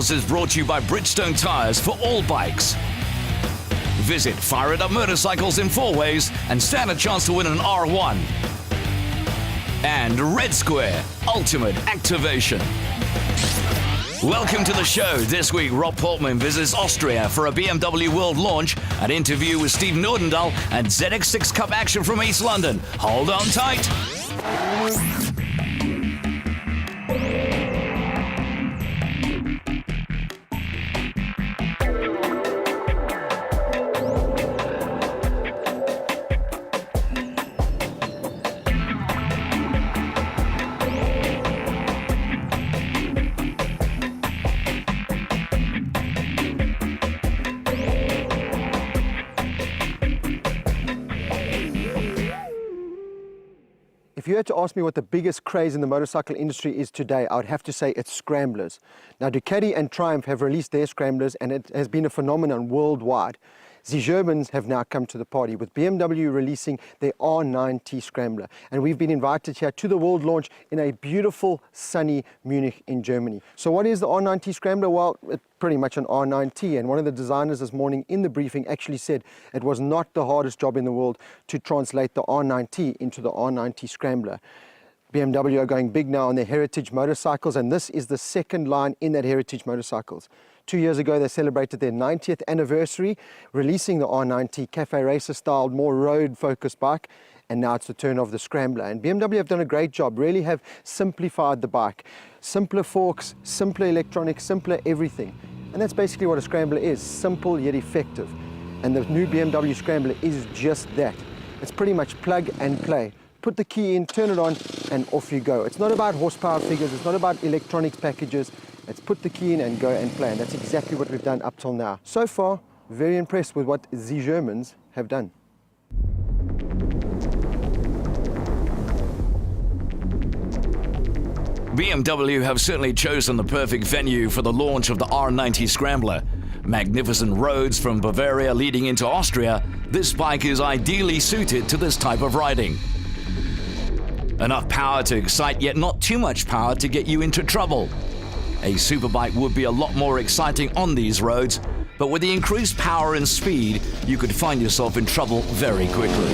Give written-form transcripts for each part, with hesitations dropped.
Wheels is brought to you by Bridgestone Tires for all bikes. Visit Fire It Up Motorcycles in 4 ways and stand a chance to win an R1. And Red Square Ultimate Activation. Welcome to the show. This week, Rob Portman visits Austria for a BMW World launch, an interview with Steve Nordendahl, and ZX6 Cup action from East London. Hold on tight. If you had to ask me what the biggest craze in the motorcycle industry is today, I would have to say it's scramblers. Now, Ducati and Triumph have released their scramblers, and it has been a phenomenon worldwide. The Germans have now come to the party with BMW releasing their R9T Scrambler. And we've been invited here to the world launch in a beautiful, sunny Munich in Germany. So what is the R9T Scrambler? Well, it's pretty much an R9T. And one of the designers this morning in the briefing actually said it was not the hardest job in the world to translate the R9T into the R9T Scrambler. BMW are going big now on their heritage motorcycles, and this is the second line in that heritage motorcycles. 2 years ago, they celebrated their 90th anniversary, releasing the R9T Cafe Racer styled, more road-focused bike, and now it's the turn of the Scrambler. And BMW have done a great job, really have simplified the bike. Simpler forks, simpler electronics, simpler everything. And that's basically what a Scrambler is, simple yet effective. And the new BMW Scrambler is just that. It's pretty much plug and play. Put the key in, turn it on, and off you go. It's not about horsepower figures, it's not about electronics packages. It's put the key in and go and play. And that's exactly what we've done up till now. So far, very impressed with what the Germans have done. BMW have certainly chosen the perfect venue for the launch of the R9T Scrambler. Magnificent roads from Bavaria leading into Austria, this bike is ideally suited to this type of riding. Enough power to excite, yet not too much power to get you into trouble. A superbike would be a lot more exciting on these roads, but with the increased power and speed, you could find yourself in trouble very quickly.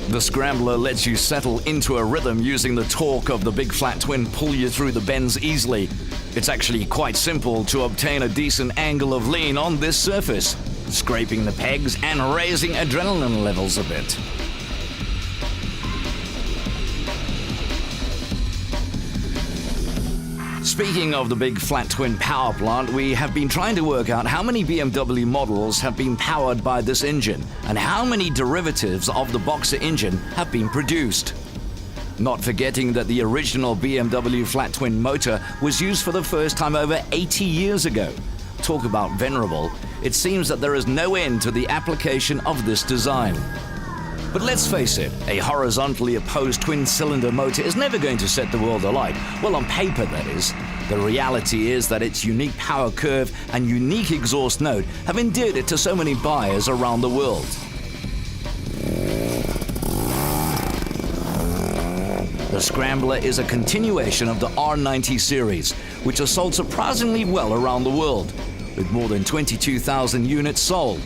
The Scrambler lets you settle into a rhythm using the torque of the big flat twin pull you through the bends easily. It's actually quite simple to obtain a decent angle of lean on this surface, scraping the pegs and raising adrenaline levels a bit. Speaking of the big flat twin power plant, we have been trying to work out how many BMW models have been powered by this engine and how many derivatives of the Boxer engine have been produced. Not forgetting that the original BMW flat twin motor was used for the first time over 80 years ago. Talk about venerable. It seems that there is no end to the application of this design. But let's face it, a horizontally opposed twin-cylinder motor is never going to set the world alight. Well, on paper, that is. The reality is that its unique power curve and unique exhaust note have endeared it to so many buyers around the world. The Scrambler is a continuation of the R9T series, which has sold surprisingly well around the world, with more than 22,000 units sold.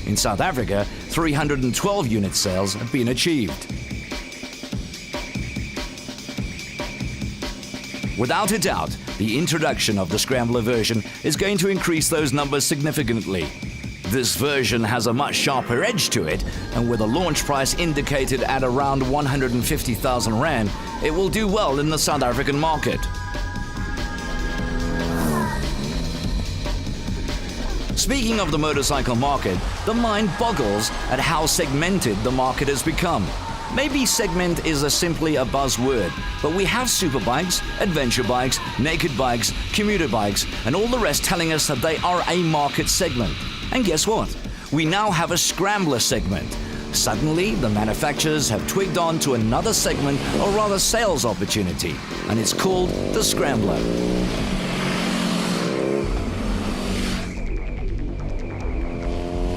In South Africa, 312 unit sales have been achieved. Without a doubt, the introduction of the Scrambler version is going to increase those numbers significantly. This version has a much sharper edge to it, and with a launch price indicated at around 150,000 Rand, it will do well in the South African market. Speaking of the motorcycle market, the mind boggles at how segmented the market has become. Maybe segment is simply a buzzword, but we have superbikes, adventure bikes, naked bikes, commuter bikes, and all the rest telling us that they are a market segment. And guess what? We now have a Scrambler segment. Suddenly, the manufacturers have twigged on to another segment, or rather sales opportunity, and it's called the Scrambler.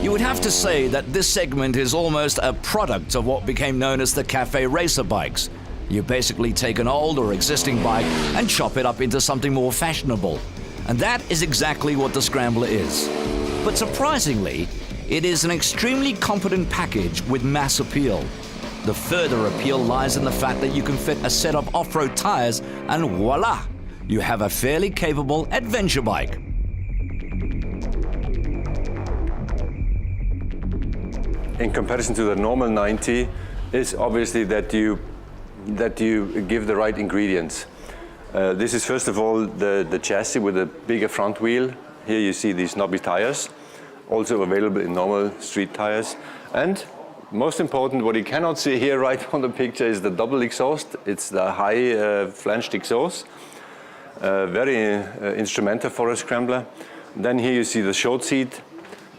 You would have to say that this segment is almost a product of what became known as the cafe racer bikes. You basically take an old or existing bike and chop it up into something more fashionable. And that is exactly what the Scrambler is. But surprisingly, it is an extremely competent package with mass appeal. The further appeal lies in the fact that you can fit a set of off-road tires and voila, you have a fairly capable adventure bike. In comparison to the normal 9T, is obviously that you give the right ingredients. This is first of all the chassis with a bigger front wheel. Here you see these knobby tires, also available in normal street tires. And most important, what you cannot see here right on the picture is the double exhaust. It's the high flanged exhaust, very instrumental for a Scrambler. Then here you see the short seat,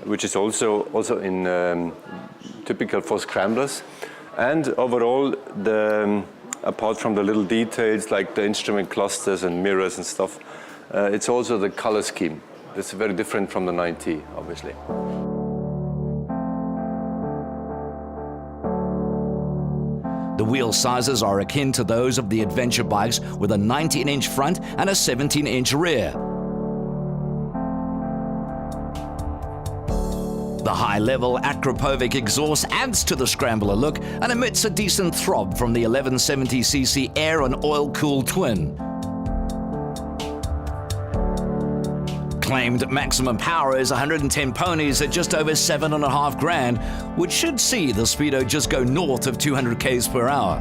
which is also in typical for Scramblers. And overall, apart from the little details like the instrument clusters and mirrors and stuff, it's also the color scheme. It's very different from the 9T, obviously. The wheel sizes are akin to those of the adventure bikes with a 19-inch front and a 17-inch rear. The high-level Akrapovic exhaust adds to the Scrambler look and emits a decent throb from the 1170cc air and oil-cooled twin. Claimed maximum power is 110 ponies at just over 7.5 grand, which should see the speedo just go north of 200 k's per hour.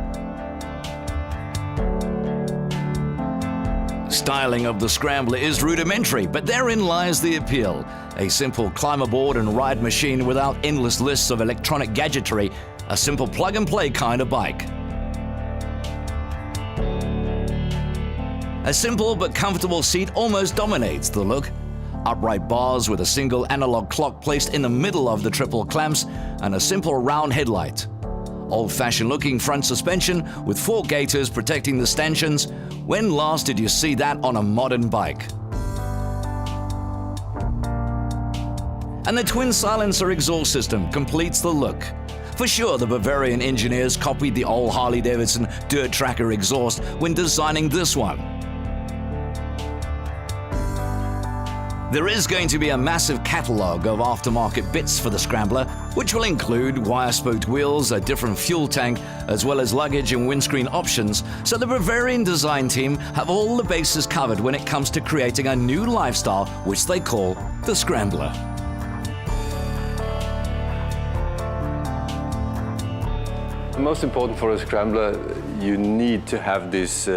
Styling of the Scrambler is rudimentary, but therein lies the appeal. A simple climb aboard and ride machine without endless lists of electronic gadgetry, a simple plug-and-play kind of bike. A simple but comfortable seat almost dominates the look. Upright bars with a single analog clock placed in the middle of the triple clamps and a simple round headlight. Old-fashioned looking front suspension with 4 gaiters protecting the stanchions. When last did you see that on a modern bike? And the twin silencer exhaust system completes the look. For sure, the Bavarian engineers copied the old Harley-Davidson Dirt Tracker exhaust when designing this one. There is going to be a massive catalogue of aftermarket bits for the Scrambler, which will include wire-spoked wheels, a different fuel tank, as well as luggage and windscreen options, so the Bavarian design team have all the bases covered when it comes to creating a new lifestyle, which they call the Scrambler. Most important for a Scrambler, you need to have these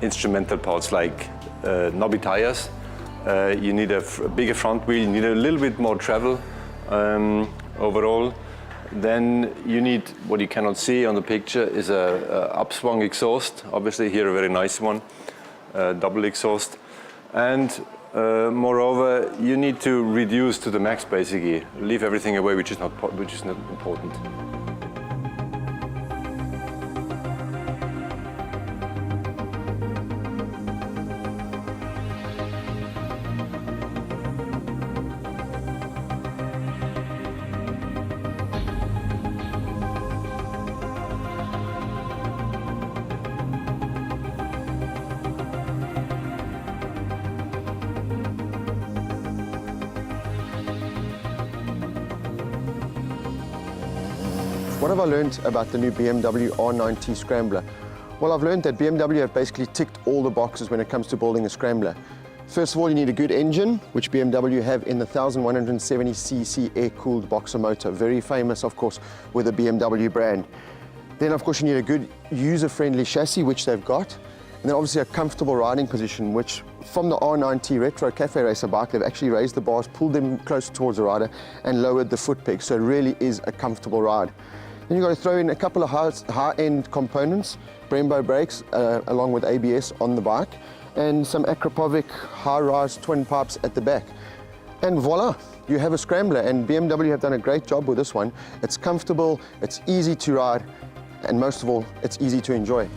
instrumental parts like knobby tires. You need a bigger front wheel, you need a little bit more travel overall. Then you need, what you cannot see on the picture, is a upswung exhaust. Obviously here a very nice one, double exhaust. And moreover, you need to reduce to the max basically. Leave everything away which is not important. What have I learned about the new BMW R9T Scrambler? Well, I've learned that BMW have basically ticked all the boxes when it comes to building a Scrambler. First of all, you need a good engine, which BMW have in the 1170cc air-cooled boxer motor, very famous, of course, with the BMW brand. Then, of course, you need a good user-friendly chassis, which they've got. And then obviously a comfortable riding position, which from the R9T Retro Cafe Racer bike, they've actually raised the bars, pulled them closer towards the rider and lowered the foot peg. So it really is a comfortable ride. Then you've got to throw in a couple of high-end components, Brembo brakes along with ABS on the bike, and some Akrapovic high-rise twin pipes at the back. And voila, you have a Scrambler, and BMW have done a great job with this one. It's comfortable, it's easy to ride, and most of all, it's easy to enjoy.